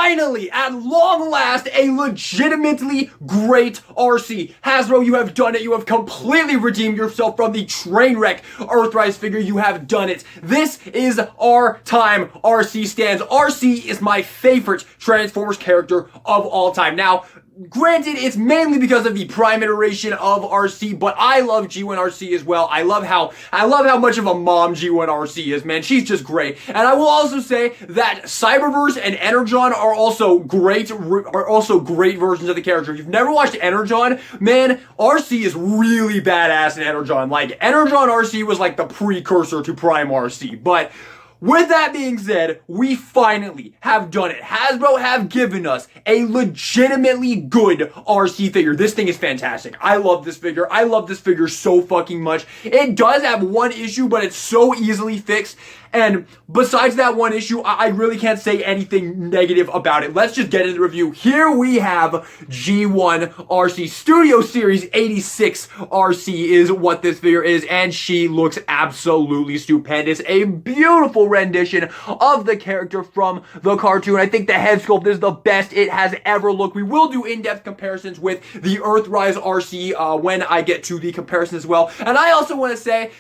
finally, at long last, a legitimately great Arcee. Hasbro, you have done it. You have completely redeemed yourself from the train wreck Earthrise figure. You have done it. This is our time, Arcee stands. Arcee is my favorite Transformers character of all time. Now, granted, it's mainly because of the Prime iteration of Arcee, but I love G1 Arcee as well. I love how much of a mom G1 Arcee is, man. She's just great. And I will also say that Cyberverse and Energon are also great versions of the character. If you've never watched Energon, man, Arcee is really badass in Energon. Like, Energon Arcee was like the precursor to Prime Arcee, but with that being said, we finally have done it. Hasbro have given us a legitimately good Arcee figure. This thing is fantastic. I love this figure. I love this figure so fucking much. It does have one issue, but it's so easily fixed. And besides that one issue, I really can't say anything negative about it. Let's just get into the review. Here we have G1 Arcee. Studio Series 86 Arcee is what this figure is, and she looks absolutely stupendous. A beautiful rendition of the character from the cartoon. I think the head sculpt is the best it has ever looked. We will do in-depth comparisons with the Earthrise Arcee when I get to the comparison as well. And I also want to say,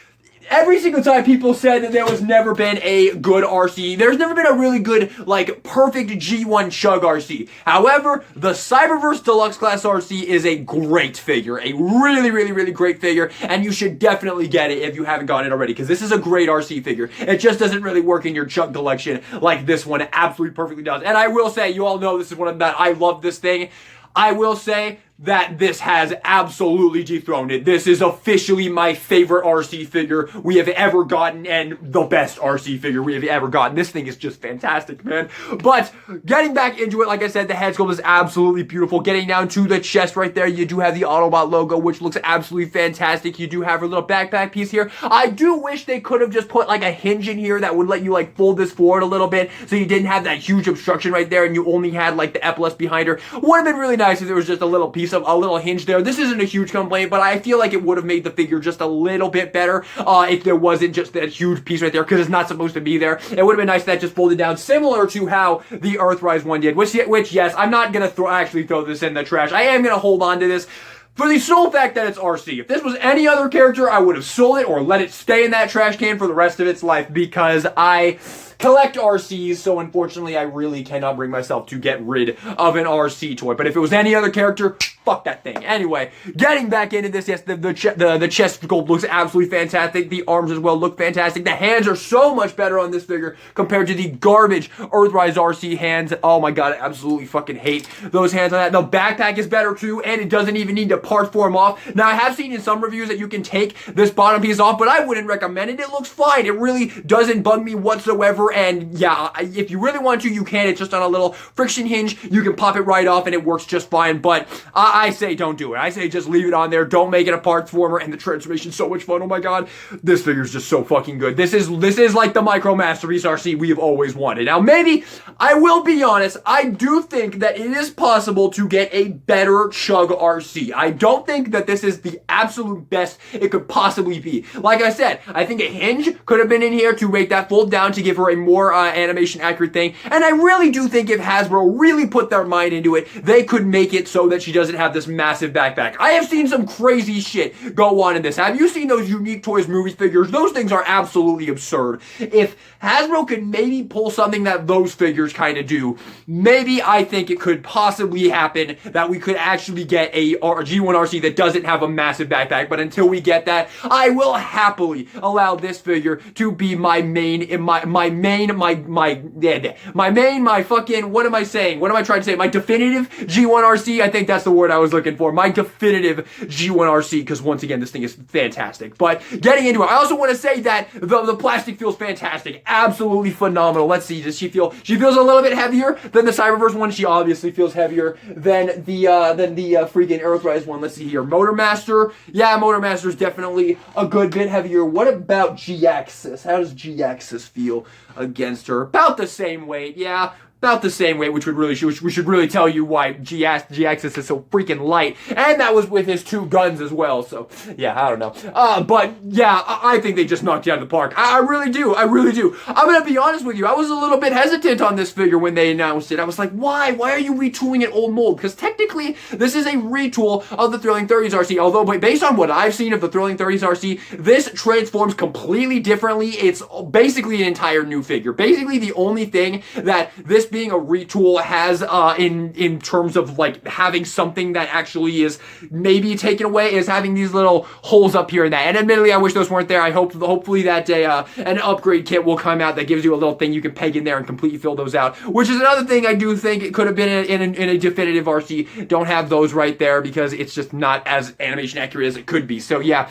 every single time people said that there was never been a good Arcee, there's never been a really good, like, perfect G1 Chug Arcee. However, the Cyberverse Deluxe Class Arcee is a great figure. A really, really, really great figure, and you should definitely get it if you haven't gotten it already, because this is a great Arcee figure. It just doesn't really work in your Chug collection like this one absolutely perfectly does. And I will say, you all know this is one of that, I love this thing. I will say that this has absolutely dethroned it. This is officially my favorite Arcee figure we have ever gotten, and the best Arcee figure we have ever gotten. This thing is just fantastic, man. But getting back into it, like I said, the head sculpt is absolutely beautiful. Getting down to the chest right there, you do have the Autobot logo, which looks absolutely fantastic. You do have her little backpack piece here. I do wish they could have just put like a hinge in here that would let you like fold this forward a little bit, so you didn't have that huge obstruction right there and you only had like the epaulets behind her. Would have been really nice if there was just a little piece of a little hinge there. This isn't a huge complaint, but I feel like it would have made the figure just a little bit better if there wasn't just that huge piece right there, because it's not supposed to be there. It would have been nice if that just folded down, similar to how the Earthrise one did, which yes, I'm not gonna actually throw this in the trash. I am gonna hold on to this for the sole fact that it's Arcee. If this was any other character, I would have sold it or let it stay in that trash can for the rest of its life, because I collect Arcees, so unfortunately I really cannot bring myself to get rid of an Arcee toy. But if it was any other character, fuck that thing. Anyway, getting back into this, yes, the chest sculpt looks absolutely fantastic. The arms as well look fantastic. The hands are so much better on this figure compared to the garbage Earthrise Arcee hands. Oh my god, I absolutely fucking hate those hands on that. The backpack is better too, and it doesn't even need to part form off. Now, I have seen in some reviews that you can take this bottom piece off, but I wouldn't recommend it. It looks fine. It really doesn't bug me whatsoever. And yeah, if you really want to, you can. It's just on a little friction hinge. You can pop it right off and it works just fine. But I say don't do it. I say just leave it on there. Don't make it a parts former. And the transformation's so much fun. Oh my god, this figure's just so fucking good. This is like the Micro Masterpiece Arcee we have always wanted. Now, maybe, I will be honest, I do think that it is possible to get a better Chug Arcee. I don't think that this is the absolute best it could possibly be. Like I said, I think a hinge could have been in here to make that fold down to give her a more animation accurate thing. And I really do think if Hasbro really put their mind into it, they could make it so that she doesn't have this massive backpack. I have seen some crazy shit go on in this. Have you seen those Unique Toys movie figures? Those things are absolutely absurd. If Hasbro could maybe pull something that those figures kind of do, maybe I think it could possibly happen that we could actually get a G1 Arcee that doesn't have a massive backpack. But until we get that, I will happily allow this figure to be my main, my fucking, what am I saying? What am I trying to say? My definitive G1 Arcee? I think that's the word I was looking for. My definitive G1 Arcee, because once again, this thing is fantastic. But getting into it, I also want to say that the plastic feels fantastic. Absolutely phenomenal. Let's see, does she feel, she feels a little bit heavier than the Cyberverse one. She obviously feels heavier than the freaking Earthrise one. Let's see here. Motor Master. Yeah, Motor Master is definitely a good bit heavier. What about G-Axis? How does G-Axis feel against her? About the same weight. Yeah, about the same weight, which we should really tell you why G-Axis is so freaking light. And that was with his 2 guns as well. So yeah, I don't know. But yeah, I think they just knocked it out of the park. I really do. I really do. I'm gonna be honest with you. I was a little bit hesitant on this figure when they announced it. I was like, why? Why are you retooling an old mold? Because technically, this is a retool of the Thrilling 30s Arcee. Although, based on what I've seen of the Thrilling 30s Arcee, this transforms completely differently. It's basically an entire new figure. Basically, the only thing that this being a retool has in terms of like having something that actually is maybe taken away is having these little holes up here and that. And admittedly, I wish those weren't there. I hope hopefully that an upgrade kit will come out that gives you a little thing you can peg in there and completely fill those out. Which is another thing I do think it could have been in a definitive Arcee. Don't have those right there because it's just not as animation accurate as it could be. So yeah.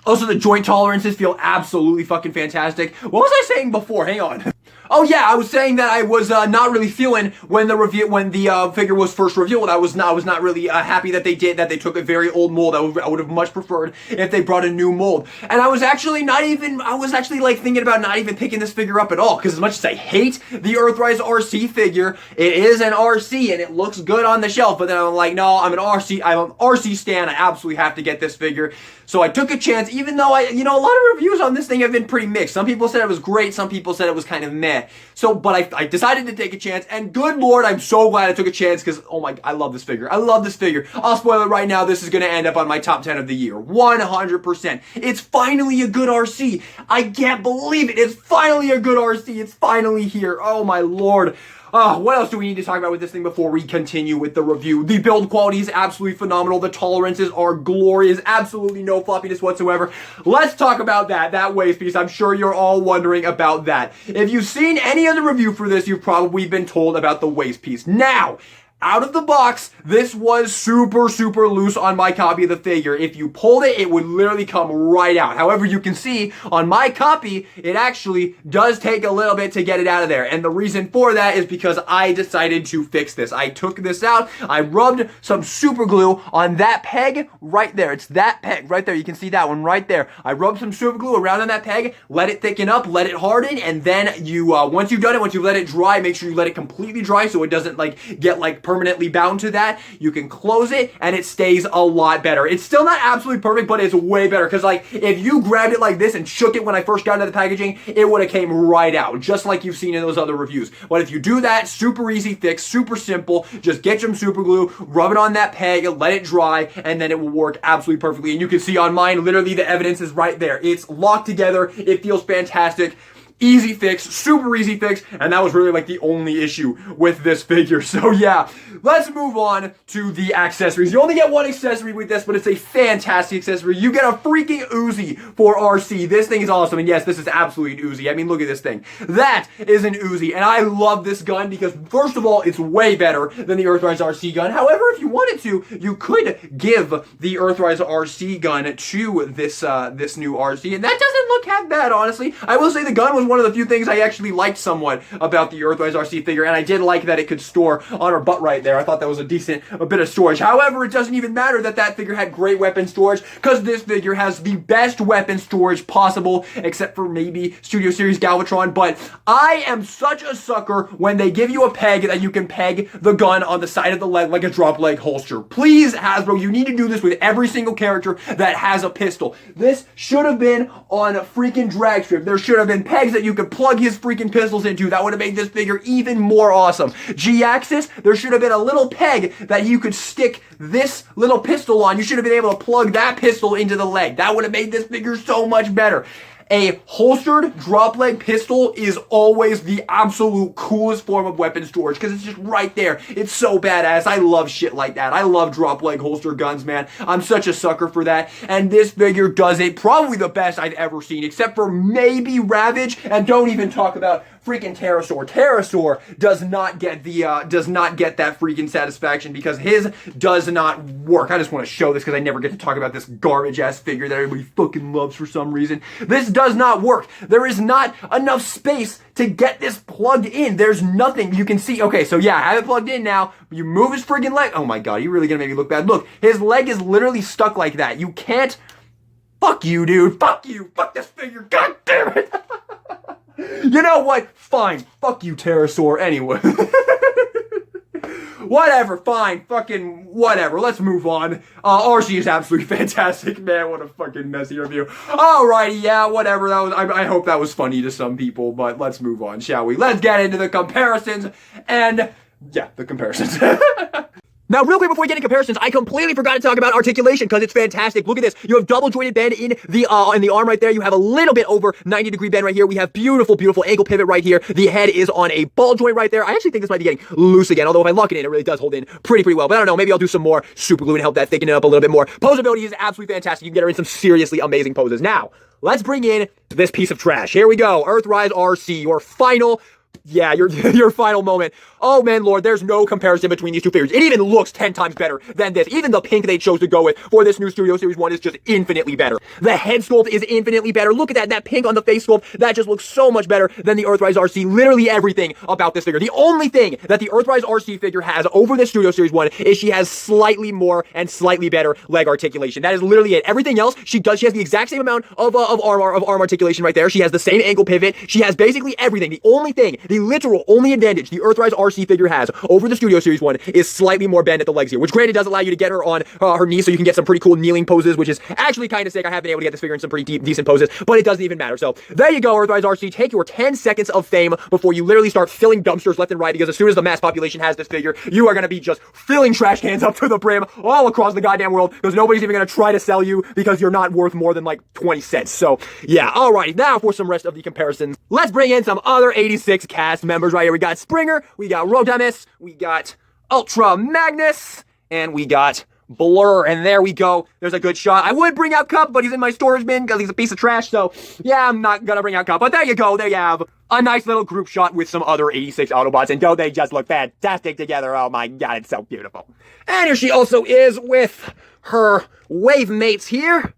Also, the joint tolerances feel absolutely fucking fantastic. What was I saying before? Hang on. Oh yeah, I was saying that I was not really feeling when the figure was first revealed. I was not really happy that they took a very old mold. I would have much preferred if they brought a new mold. And I was actually like thinking about not even picking this figure up at all, because as much as I hate the Earthrise Arcee figure, it is an Arcee and it looks good on the shelf. But then I'm like, no, I'm an Arcee stan. I absolutely have to get this figure. So I took a chance, even though a lot of reviews on this thing have been pretty mixed. Some people said it was great, some people said it was kind of meh. So, but I decided to take a chance, and good lord, I'm so glad I took a chance, because, oh my, I love this figure. I love this figure. I'll spoil it right now, this is going to end up on my top 10 of the year. 100%. It's finally a good Arcee. I can't believe it. It's finally a good Arcee. It's finally here. Oh my lord. What else do we need to talk about with this thing before we continue with the review? The build quality is absolutely phenomenal. The tolerances are glorious. Absolutely no floppiness whatsoever. Let's talk about that waist piece. I'm sure you're all wondering about that. If you've seen any other review for this, you've probably been told about the waist piece. Now, out of the box, this was super, super loose on my copy of the figure. If you pulled it, it would literally come right out. However, you can see on my copy, it actually does take a little bit to get it out of there. And the reason for that is because I decided to fix this. I took this out, I rubbed some super glue on that peg right there. It's that peg right there. You can see that one right there. I rubbed some super glue around on that peg, let it thicken up, let it harden, and then you, once you've done it, once you let it dry, make sure you let it completely dry so it doesn't get permanently bound to that. You can close it and it stays a lot better. It's still not absolutely perfect, but it's way better, because if you grabbed it like this and shook it when I first got into the packaging, it would have came right out, just like you've seen in those other reviews. But if you do that, super easy fix, super simple. Just get some super glue, rub it on that peg, let it dry, and then it will work absolutely perfectly. And you can see on mine, literally the evidence is right there. It's locked together. It feels fantastic. Easy fix, super easy fix, and that was really the only issue with this figure. So yeah, let's move on to the accessories. You only get one accessory with this, but it's a fantastic accessory. You get a freaking Uzi for Arcee. This thing is awesome, and yes, this is absolutely an Uzi. I mean, look at this thing. That is an Uzi, and I love this gun because, first of all, it's way better than the Earthrise Arcee gun. However, if you wanted to, you could give the Earthrise Arcee gun to this new Arcee, and that doesn't look half bad, honestly. I will say the gun was one of the few things I actually liked somewhat about the Earthrise Arcee figure, and I did like that it could store on her butt right there. I thought that was a bit of storage. However, it doesn't even matter that figure had great weapon storage, because this figure has the best weapon storage possible, except for maybe Studio Series Galvatron. But I am such a sucker when they give you a peg that you can peg the gun on the side of the leg like a drop leg holster. Please, Hasbro, you need to do this with every single character that has a pistol. This should have been on a freaking drag strip. There should have been pegs that you could plug his freaking pistols into. That would have made this figure even more awesome. G-axis, there should have been a little peg that you could stick this little pistol on. You should have been able to plug that pistol into the leg. That would have made this figure so much better. A holstered drop leg pistol is always the absolute coolest form of weapon storage, because it's just right there. It's so badass. I love shit like that. I love drop leg holster guns, man. I'm such a sucker for that. And this figure does it probably the best I've ever seen, except for maybe Ravage, and don't even talk about freaking Pterosaur. Pterosaur does not get that freaking satisfaction, because his does not work. I just want to show this because I never get to talk about this garbage ass figure that everybody fucking loves for some reason. This does not work. There is not enough space to get this plugged in. There's nothing. You can see, okay, so yeah, I have it plugged in now. You move his freaking leg. Oh my god, you're really gonna make me look bad. Look, his leg is literally stuck like that. You can't. Fuck you, dude. Fuck you. Fuck this figure. God damn it. You know what? Fine. Fuck you, pterosaur. Anyway. Whatever, fine, fucking whatever. Let's move on. Arcee is absolutely fantastic, man. What a fucking messy review. Alrighty, yeah, whatever. That was. I hope that was funny to some people, but let's move on, shall we? Let's get into the comparisons and yeah, the comparisons. Now, real quick before we get into comparisons, I completely forgot to talk about articulation because it's fantastic. Look at this. You have double jointed bend in the arm right there. You have a little bit over 90-degree bend right here. We have beautiful, beautiful ankle pivot right here. The head is on a ball joint right there. I actually think this might be getting loose again, although if I lock it in, it really does hold in pretty well. But I don't know, maybe I'll do some more super glue and help that thicken it up a little bit more. Posability is absolutely fantastic. You can get her in some seriously amazing poses. Now, let's bring in this piece of trash. Here we go. Earthrise Arcee, your final... Yeah, your final moment. Oh man, Lord, there's no comparison between these two figures. It even looks 10 times better than this. Even the pink they chose to go with for this new Studio Series 1 is just infinitely better. The head sculpt is infinitely better. Look at that pink on the face sculpt. That just looks so much better than the Earthrise Arcee. Literally everything about this figure. The only thing that the Earthrise Arcee figure has over this Studio Series 1 is she has slightly more and slightly better leg articulation. That is literally it. Everything else, she has the exact same amount of arm articulation right there. She has the same ankle pivot. She has basically everything. The only thing, the literal only advantage the Earthrise Arcee figure has over the Studio Series 1 is slightly more bend at the legs here, which granted does allow you to get her on her knees so you can get some pretty cool kneeling poses, which is actually kind of sick. I have been able to get this figure in some pretty decent poses, but it doesn't even matter. So there you go, Earthrise Arcee. Take your 10 seconds of fame before you literally start filling dumpsters left and right, because as soon as the mass population has this figure, you are going to be just filling trash cans up to the brim all across the goddamn world, because nobody's even going to try to sell you because you're not worth more than like 20 cents. So yeah, alrighty, now for some rest of the comparisons. Let's bring in some other 86 cast members right here. We got Springer, we got Rodimus, we got Ultra Magnus, and we got Blur, and there we go. There's a good shot. I would bring out Cup, but he's in my storage bin because he's a piece of trash, so yeah, I'm not gonna bring out Cup. But there you go. There you have a nice little group shot with some other 86 Autobots, and don't they just look fantastic together? Oh my god, it's so beautiful. And here she also is with her wave mates here.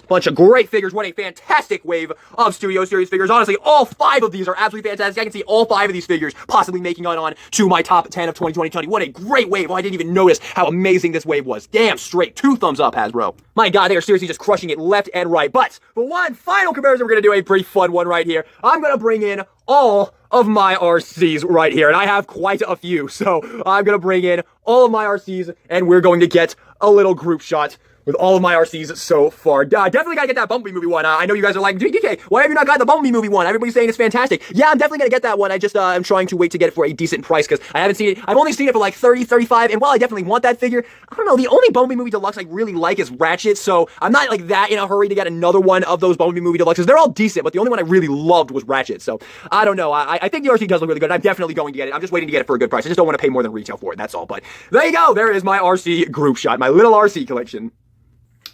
Bunch of great figures. What a fantastic wave of Studio Series figures. Honestly, all 5 of these are absolutely fantastic. I can see all 5 of these figures possibly making it on to my top 10 of 2020. What a great wave. Oh, I didn't even notice how amazing this wave was. Damn straight. 2 thumbs up, Hasbro. My god, they are seriously just crushing it left and right. But for one final comparison, we're going to do a pretty fun one right here. I'm going to bring in all of my Arcees right here, and I have quite a few. So I'm going to bring in all of my Arcees, and we're going to get a little group shot with all of my Arcees so far. Definitely gotta get that Bumblebee movie one. I know you guys are like, DK, why have you not got the Bumblebee movie one? Everybody's saying it's fantastic. Yeah, I'm definitely gonna get that one. I just, I'm trying to wait to get it for a decent price because I haven't seen it. I've only seen it for like 30, 35, and while I definitely want that figure, I don't know, the only Bumblebee movie deluxe I really like is Ratchet, so I'm not like that in a hurry to get another one of those Bumblebee movie deluxes. They're all decent, but the only one I really loved was Ratchet, so I don't know. I think the Arcee does look really good, and I'm definitely going to get it. I'm just waiting to get it for a good price. I just don't want to pay more than retail for it, that's all. But there you go. There is my Arcee group shot, my little Arcee collection.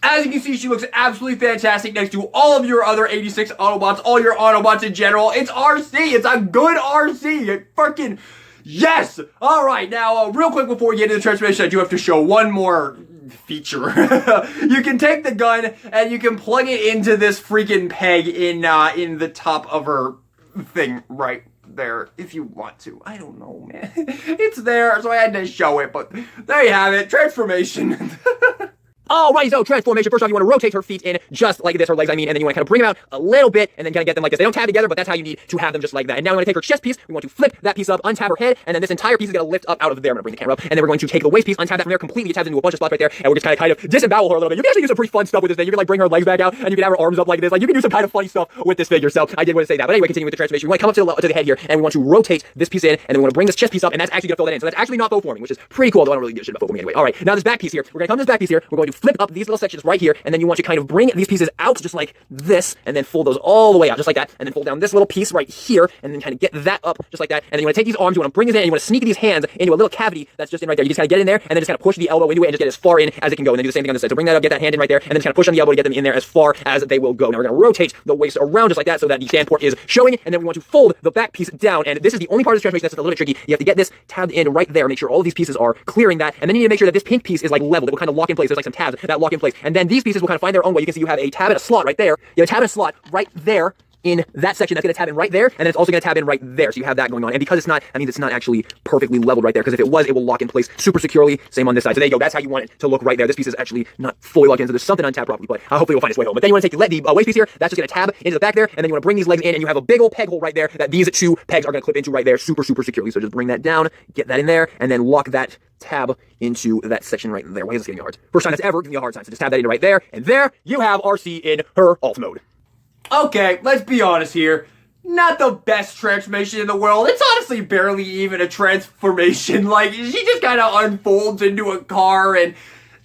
As you can see, she looks absolutely fantastic next to all of your other 86 Autobots, all your Autobots in general. It's Arcee. It's a good Arcee. It freaking yes. All right, now real quick before we get into the transformation, I do have to show one more feature. You can take the gun and you can plug it into this freaking peg in the top of her thing right there if you want to. I don't know, man. It's there, so I had to show it, but there you have it. Transformation. Alright, so transformation. First off, you want to rotate her feet in just like this, her legs, I mean, and then you want to kind of bring them out a little bit, and then kind of get them like this. They don't tab together, but that's how you need to have them just like that. And now we want to take her chest piece, we want to flip that piece up, untap her head, and then this entire piece is going to lift up out of there. I'm going to bring the camera up, and then we're going to take the waist piece, untap that from there completely, it tabs into a bunch of spots right there, and we're just kind of disembowel her a little bit. You can actually do some pretty fun stuff with this thing. You can like bring her legs back out, and you can have her arms up like this. Like you can do some kind of funny stuff with this figure, so I did want to say that. But anyway, continuing with the transformation, we want to come up to the head here, and we want to rotate this piece in, and then we want to bring this chest piece up, and that's actually going to fill that in. So that's actually not faux forming, which is pretty cool, though I don't really give a shit about faux forming anyway. Alright, now this back piece here, we're going to come to this back piece here, we're going to flip up these little sections right here, and then you want to kind of bring these pieces out just like this, and then fold those all the way out just like that, and then fold down this little piece right here, and then kind of get that up just like that, and then you want to take these arms, you want to bring these in, and you want to sneak these hands into a little cavity that's just in right there. You just kind of get in there, and then just kind of push the elbow into it, and just get as far in as it can go, and then do the same thing on this side. So bring that up, get that hand in right there, and then just kind of push on the elbow to get them in there as far as they will go. Now we're going to rotate the waist around just like that so that the stand port is showing, and then we want to fold the back piece down, and this is the only part of this transformation that's a little bit tricky. You have to get this tabbed in right there, make sure all of these pieces are clearing that, and then you need to make sure that this pink piece is like level. It will kind of lock in place. There's like some tabs that lock in place, and then these pieces will kind of find their own way. You can see you have a tab and a slot right there. You have a tab and a slot right there, in that section. That's going to tab in right there, and then it's also going to tab in right there. So you have that going on. And because it's not, I mean, it's not actually perfectly leveled right there, because if it was, it will lock in place super securely. Same on this side. So there you go. That's how you want it to look right there. This piece is actually not fully locked in, so there's something untapped properly, but hopefully we'll find its way home. But then you want to take the waist piece here. That's just going to tab into the back there, and then you want to bring these legs in, and you have a big old peg hole right there that these two pegs are going to clip into right there super securely. So just bring that down, get that in there, and then lock that tab into that section right there. Why is this giving me a hard time? First time that's ever giving me a hard time. So just tab that into right there, and there you have Arcee in her alt mode. Okay, let's be honest here. Not the best transformation in the world. It's honestly barely even a transformation. Like, she just kind of unfolds into a car, and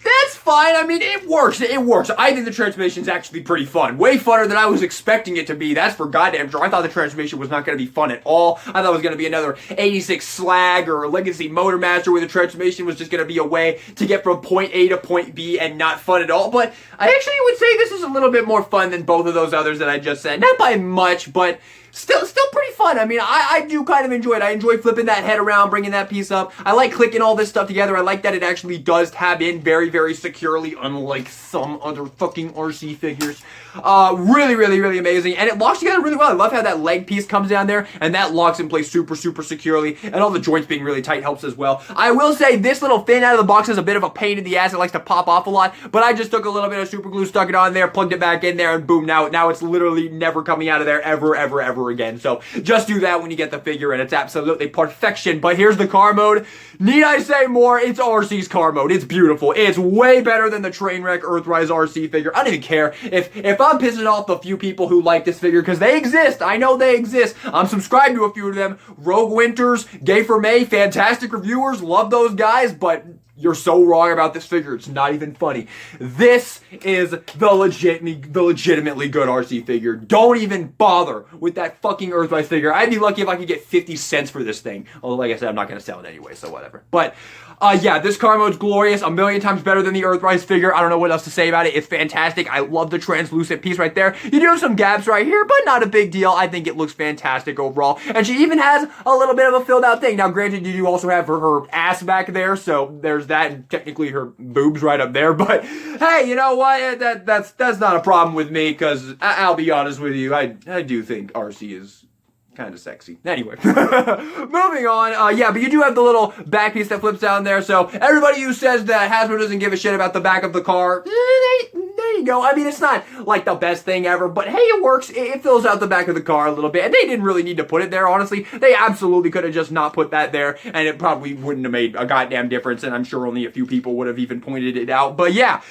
that's fine. I mean, it works. It works. I think the transformation is actually pretty fun. Way funner than I was expecting it to be. That's for goddamn sure. I thought the transformation was not going to be fun at all. I thought it was going to be another 86 Slag or Legacy Motor Master where the transformation was just going to be a way to get from point A to point B and not fun at all. But I actually would say this is a little bit more fun than both of those others that I just said. Not by much, but still pretty fun. I mean, I do kind of enjoy it. I enjoy flipping that head around, bringing that piece up. I like clicking all this stuff together. I like that it actually does tab in very securely, unlike some other fucking Arcee figures. Really amazing. And it locks together really well. I love how that leg piece comes down there, and that locks in place super securely, and all the joints being really tight helps as well. I will say this little fin out of the box is a bit of a pain in the ass. It likes to pop off a lot, but I just took a little bit of super glue, stuck it on there, plugged it back in there, and boom, now it's literally never coming out of there ever again. So just do that when you get the figure, and it's absolutely perfection. But here's the car mode. Need I say more? It's Arcee's car mode. It's beautiful. It's way better than the Trainwreck Earthrise Arcee figure. I don't even care if I'm pissing off the few people who like this figure, because they exist. I know they exist. I'm subscribed to a few of them. Rogue Winters, Gay for May, fantastic reviewers. Love those guys, but you're so wrong about this figure. It's not even funny. This is the legitimately good Arcee figure. Don't even bother with that fucking Earthrise figure. I'd be lucky if I could get 50 cents for this thing. Although, like I said, I'm not going to sell it anyway, so whatever. But yeah, this car mode's glorious. A million times better than the Earthrise figure. I don't know what else to say about it. It's fantastic. I love the translucent piece right there. You do have some gaps right here, but not a big deal. I think it looks fantastic overall. And she even has a little bit of a filled out thing. Now, granted, you do also have her ass back there, so there's that, and technically her boobs right up there. But hey, you know what? That's not a problem with me, because I'll be honest with you, I do think Arcee is kind of sexy. Anyway, moving on. Yeah, but you do have the little back piece that flips down there. So everybody who says that Hasbro doesn't give a shit about the back of the car, there you go. I mean, it's not like the best thing ever, but hey, it works. It fills out the back of the car a little bit, and they didn't really need to put it there, honestly. They absolutely could have just not put that there, and it probably wouldn't have made a goddamn difference, and I'm sure only a few people would have even pointed it out. But yeah,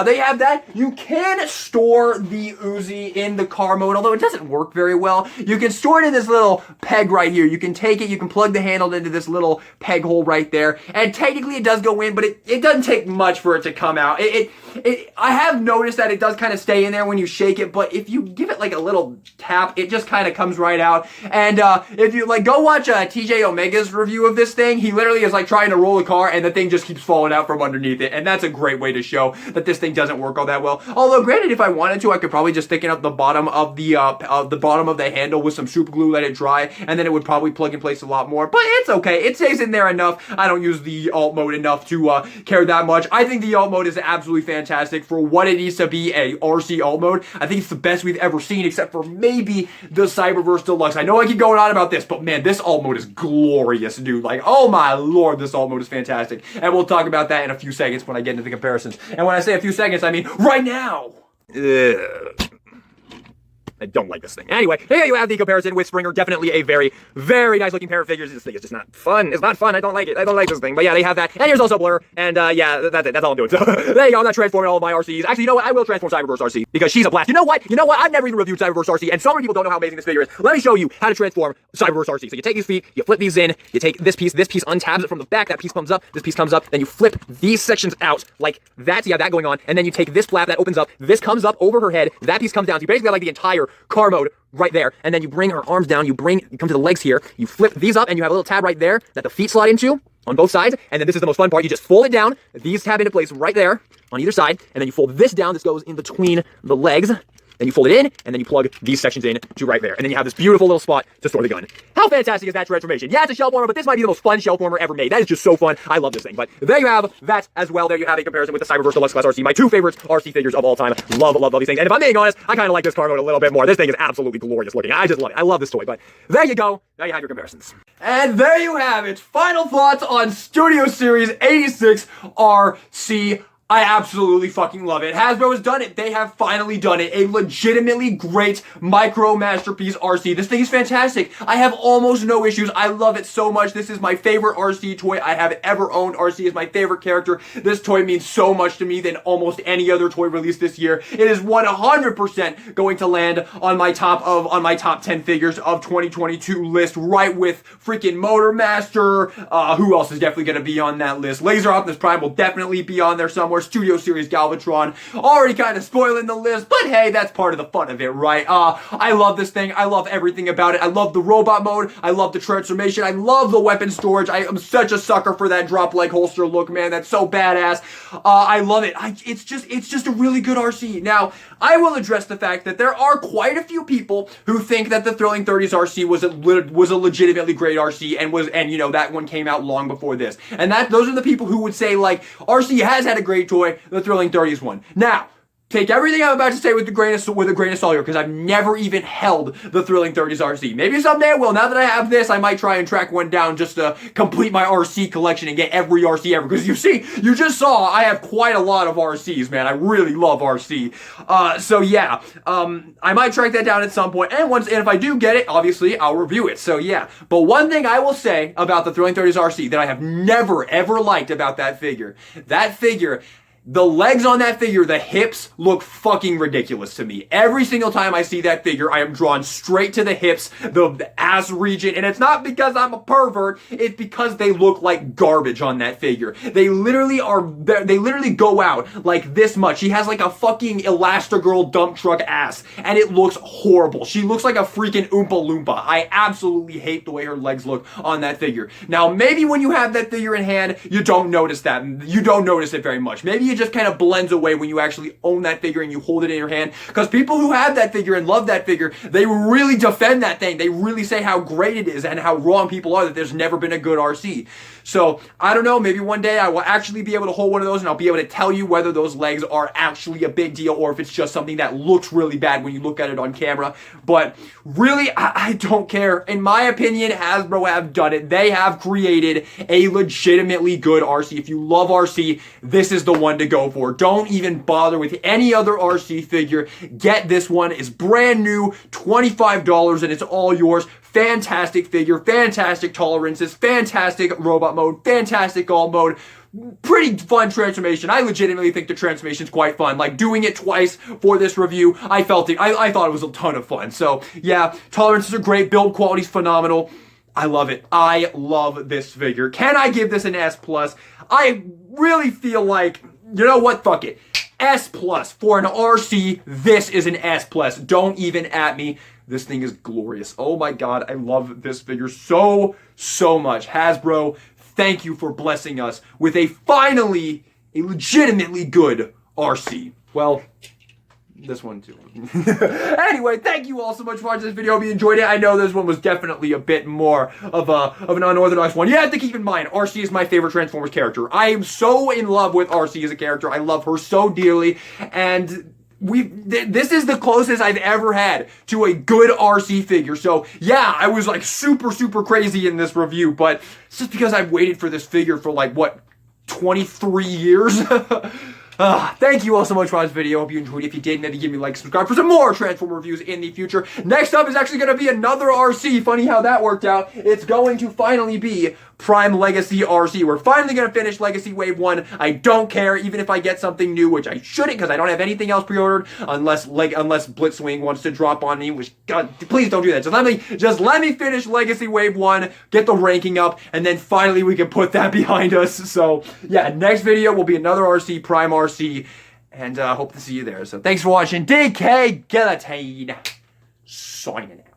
they have that. You can store the Uzi in the car mode, although it doesn't work very well. You can store it in this little peg right here. You can take it, you can plug the handle into this little peg hole right there, and technically it does go in, but it doesn't take much for it to come out. I have noticed that it does kind of stay in there when you shake it, but if you give it like a little tap, it just kind of comes right out. And if you like, go watch TJ Omega's review of this thing. He literally is like trying to roll a car, and the thing just keeps falling out from underneath it, and that's a great way to show that this thing doesn't work all that well. Although, granted, if I wanted to, I could probably just thicken up the bottom of the bottom of the handle with some super glue, let it dry, and then it would probably plug in place a lot more. But it's okay. It stays in there enough. I don't use the alt mode enough to care that much. I think the alt mode is absolutely fantastic for what it needs to be, a Arcee alt mode. I think it's the best we've ever seen, except for maybe the Cyberverse Deluxe. I know I keep going on about this, but man, this alt mode is glorious, dude. Like, oh my lord, this alt mode is fantastic. And we'll talk about that in a few seconds when I get into the comparisons. And when I say a few seconds, I mean right now. I don't like this thing. Anyway, here you have the comparison with Springer. Definitely a very nice looking pair of figures. This thing is just not fun. It's not fun. I don't like it. I don't like this thing. But yeah, they have that. And here's also Blur. And yeah, that's it. That's all I'm doing. So there you go. I'm not transforming all of my Arcees. Actually, you know what? I will transform Cyberverse Arcee because she's a blast. You know what? I've never even reviewed Cyberverse Arcee, and so many people don't know how amazing this figure is. Let me show you how to transform Cyberverse Arcee. So you take these feet, you flip these in, you take this piece untabs it from the back, that piece comes up, this piece comes up, then you flip these sections out like that. So you have that going on, and then you take this flap that opens up, this comes up over her head, that piece comes down. So you basically have like the entire car mode right there, and then you bring her arms down, you come to the legs here, you flip these up, and you have a little tab right there that the feet slide into on both sides, and then this is the most fun part, you just fold it down, these tab into place right there on either side, and then you fold this down, this goes in between the legs, then you fold it in, and then you plug these sections in to right there. And then you have this beautiful little spot to store the gun. How fantastic is that transformation? Yeah, it's a shelf warmer, but this might be the most fun shelf warmer ever made. That is just so fun. I love this thing. But there you have that as well. There you have a comparison with the Cyberverse Deluxe Class Arcee, my two favorites Arcee figures of all time. Love these things. And if I'm being honest, I kind of like this car mode a little bit more. This thing is absolutely glorious looking. I just love it. I love this toy. But there you go. There you have your comparisons. And there you have it. Final thoughts on Studio Series 86 Arcee. I absolutely fucking love it. Hasbro has done it. They have finally done it. A legitimately great micro masterpiece Arcee. This thing is fantastic. I have almost no issues. I love it so much. This is my favorite Arcee toy I have ever owned. Arcee is my favorite character. This toy means so much to me than almost any other toy released this year. It is 100% going to land on my top 10 figures of 2022 list, right with freaking Motor Master. Who else is definitely going to be on that list? Laser Optimus Prime will definitely be on there somewhere. Studio Series Galvatron, already kind of spoiling the list, but hey, that's part of the fun of it, right? I love this thing. I love everything about it. I love the robot mode. I love the transformation. I love the weapon storage. I am such a sucker for that drop leg holster look, man. That's so badass. I love it. It's just a really good Arcee. Now, I will address the fact that there are quite a few people who think that the Thrilling 30s Arcee was a legitimately great Arcee and you know, that one came out long before this. And those are the people who would say, like, Arcee has had a great toy, the Thrilling 30s one. Now, take everything I'm about to say with a grain of salt here, because I've never even held the Thrilling 30s Arcee. Maybe someday I will. Now that I have this, I might try and track one down just to complete my Arcee collection and get every Arcee ever. Because you just saw I have quite a lot of Arcees, man. I really love Arcee. So yeah, I might track that down at some point. And if I do get it, obviously I'll review it. So yeah. But one thing I will say about the Thrilling 30s Arcee that I have never ever liked about that figure, the legs on that figure, the hips, look fucking ridiculous to me. Every single time I see that figure, I am drawn straight to the hips, the ass region, and it's not because I'm a pervert, it's because they look like garbage on that figure. They literally go out like this much. She has like a fucking Elastigirl dump truck ass, and it looks horrible. She looks like a freaking Oompa Loompa. I absolutely hate the way her legs look on that figure. Now, maybe when you have that figure in hand, you don't notice that. You don't notice it very much. Maybe it just kind of blends away when you actually own that figure and you hold it in your hand. Because people who have that figure and love that figure, they really defend that thing. They really say how great it is and how wrong people are that there's never been a good Arcee. So, I don't know, maybe one day I will actually be able to hold one of those and I'll be able to tell you whether those legs are actually a big deal or if it's just something that looks really bad when you look at it on camera. But really, I don't care. In my opinion, Hasbro have done it. They have created a legitimately good Arcee. If you love Arcee, this is the one to go for. Don't even bother with any other Arcee figure. Get this one. It's brand new, $25, and it's all yours. Fantastic figure, fantastic tolerances, fantastic robot mode, fantastic all mode. Pretty fun transformation. I legitimately think the transformation's quite fun. Like, doing it twice for this review, I thought it was a ton of fun. So yeah, tolerances are great, build quality's phenomenal. I love it. I love this figure. Can I give this an S+? I really feel like, you know what? Fuck it. S+ for an Arcee. This is an S+. Don't even at me. This thing is glorious. Oh my god, I love this figure so much. Hasbro, thank you for blessing us with a legitimately good Arcee. Well, this one too. Anyway, thank you all so much for watching this video. Hope you enjoyed it. I know this one was definitely a bit more of an unorthodox one. You have to keep in mind, Arcee is my favorite Transformers character. I am so in love with Arcee as a character. I love her so dearly, and this is the closest I've ever had to a good Arcee figure. So yeah, I was like super crazy in this review, but it's just because I've waited for this figure for like, what, 23 years? Thank you all so much for this video. Hope you enjoyed it. If you did, maybe give me a like, subscribe for some more Transformer reviews in the future. Next up is actually going to be another Arcee. Funny how that worked out. It's going to finally be Prime Legacy Arcee. We're finally going to finish Legacy Wave 1. I don't care, even if I get something new, which I shouldn't because I don't have anything else pre-ordered, unless Blitzwing wants to drop on me, which, God, please don't do that. Just let me finish Legacy Wave 1, get the ranking up, and then finally we can put that behind us. So, yeah, next video will be another Arcee, Prime Arcee, and hope to see you there. So, thanks for watching. DK Guillotine, signing out.